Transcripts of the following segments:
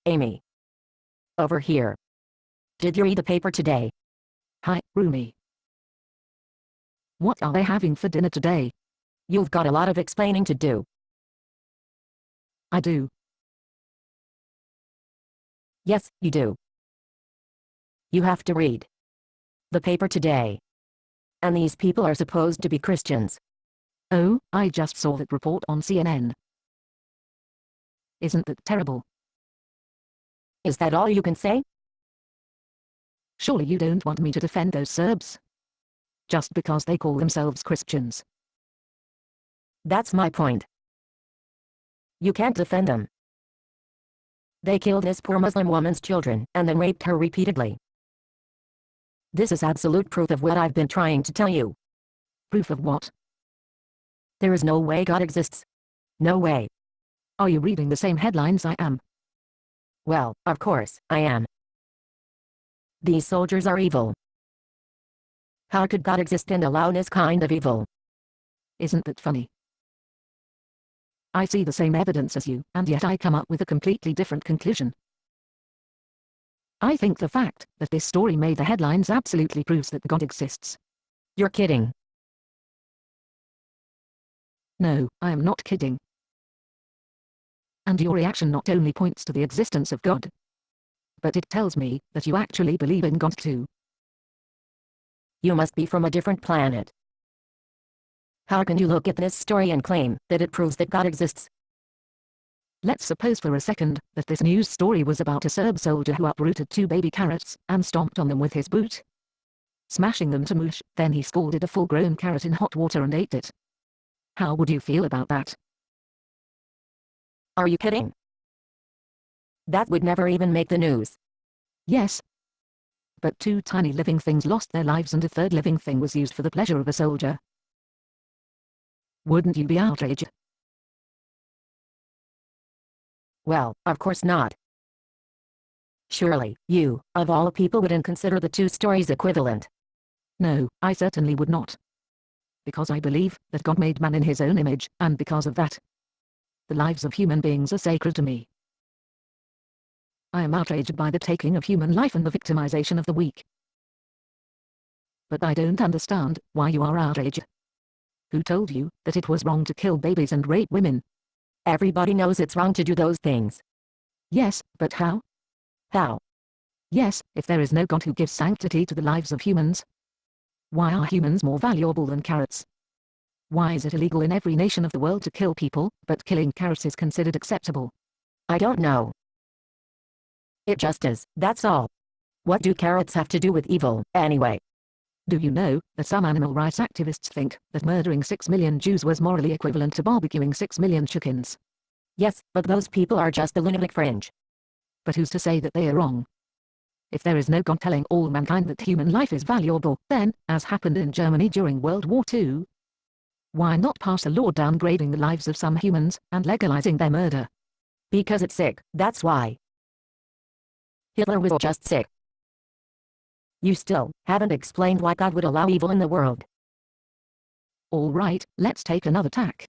Amy. Over here. Did you read the paper today? Hi, Rumi. What are they having for dinner today? You've got a lot of explaining to do. I do. Yes, you do. You have to read the paper today. And these people are supposed to be Christians. Oh, I just saw that report on CNN. Isn't that terrible? Is that all you can say? Surely you don't want me to defend those Serbs? Just because they call themselves Christians. That's my point. You can't defend them. They killed this poor Muslim woman's children and then raped her repeatedly. This is absolute proof of what I've been trying to tell you. Proof of what? There is no way God exists. No way. Are you reading the same headlines I am? Well, of course, I am. These soldiers are evil. How could God exist and allow this kind of evil? Isn't that funny? I see the same evidence as you, and yet I come up with a completely different conclusion. I think the fact that this story made the headlines absolutely proves that God exists. You're kidding. No, I am not kidding. And your reaction not only points to the existence of God, but it tells me that you actually believe in God too. You must be from a different planet. How can you look at this story and claim that it proves that God exists? Let's suppose for a second that this news story was about a Serb soldier who uprooted 2 baby carrots and stomped on them with his boot, smashing them to mush. Then he scalded a full-grown carrot in hot water and ate it. How would you feel about that? Are you kidding? That would never even make the news. Yes. But 2 tiny living things lost their lives and a third living thing was used for the pleasure of a soldier. Wouldn't you be outraged? Well, of course not. Surely, you, of all people, wouldn't consider the 2 stories equivalent. No, I certainly would not. Because I believe that God made man in his own image, and because of that, the lives of human beings are sacred to me. I am outraged by the taking of human life and the victimization of the weak. But I don't understand why you are outraged. Who told you that it was wrong to kill babies and rape women? Everybody knows it's wrong to do those things. Yes, but how? How? Yes, if there is no God who gives sanctity to the lives of humans. Why are humans more valuable than carrots? Why is it illegal in every nation of the world to kill people, but killing carrots is considered acceptable? I don't know. It just is, that's all. What do carrots have to do with evil, anyway? Do you know that some animal rights activists think that murdering 6 million Jews was morally equivalent to barbecuing 6 million chickens? Yes, but those people are just the lunatic fringe. But who's to say that they are wrong? If there is no God telling all mankind that human life is valuable, then, as happened in Germany during World War II, why not pass a law downgrading the lives of some humans and legalizing their murder? Because it's sick, that's why. Hitler was just sick. You still haven't explained why God would allow evil in the world. All right, let's take another tack.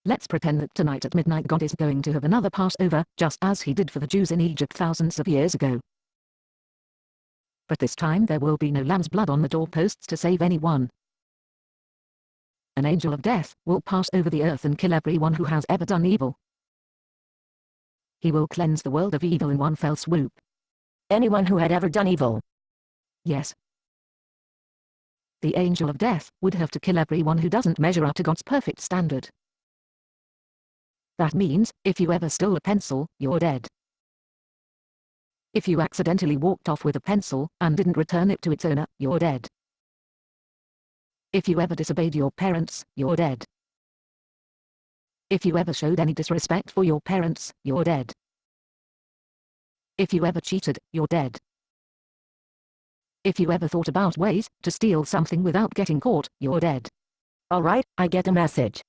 Let's pretend that tonight at midnight God is going to have another Passover, just as he did for the Jews in Egypt thousands of years ago. But this time there will be no lamb's blood on the doorposts to save anyone. An angel of death will pass over the earth and kill everyone who has ever done evil. He will cleanse the world of evil in one fell swoop. Anyone who had ever done evil? Yes. The angel of death would have to kill everyone who doesn't measure up to God's perfect standard. That means, if you ever stole a pencil, you're dead. If you accidentally walked off with a pencil and didn't return it to its owner, you're dead. If you ever disobeyed your parents, you're dead. If you ever showed any disrespect for your parents, you're dead. If you ever cheated, you're dead. If you ever thought about ways to steal something without getting caught, you're dead. All right, I get the message.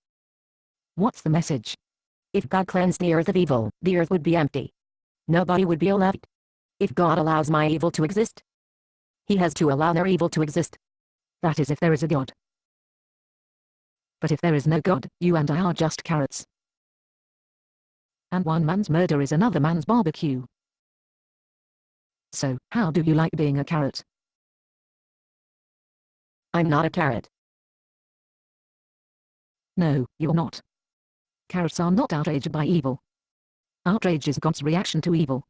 What's the message? If God cleansed the earth of evil, the earth would be empty. Nobody would be left. If God allows my evil to exist, he has to allow their evil to exist. That is if there is a God. But if there is no God, you and I are just carrots. And one man's murder is another man's barbecue. So, how do you like being a carrot? I'm not a carrot. No, you're not. Carrots are not outraged by evil. Outrage is God's reaction to evil.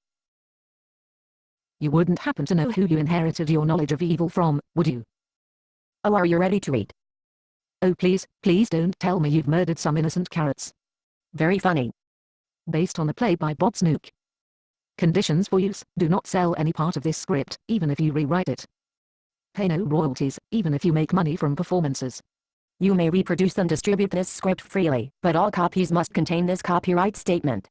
You wouldn't happen to know who you inherited your knowledge of evil from, would you? Oh, are you ready to read? Oh please, please don't tell me you've murdered some innocent carrots. Very funny. Based on the play by Bob Snook. Conditions for use: do not sell any part of this script, even if you rewrite it. Pay no royalties, even if you make money from performances. You may reproduce and distribute this script freely, but all copies must contain this copyright statement.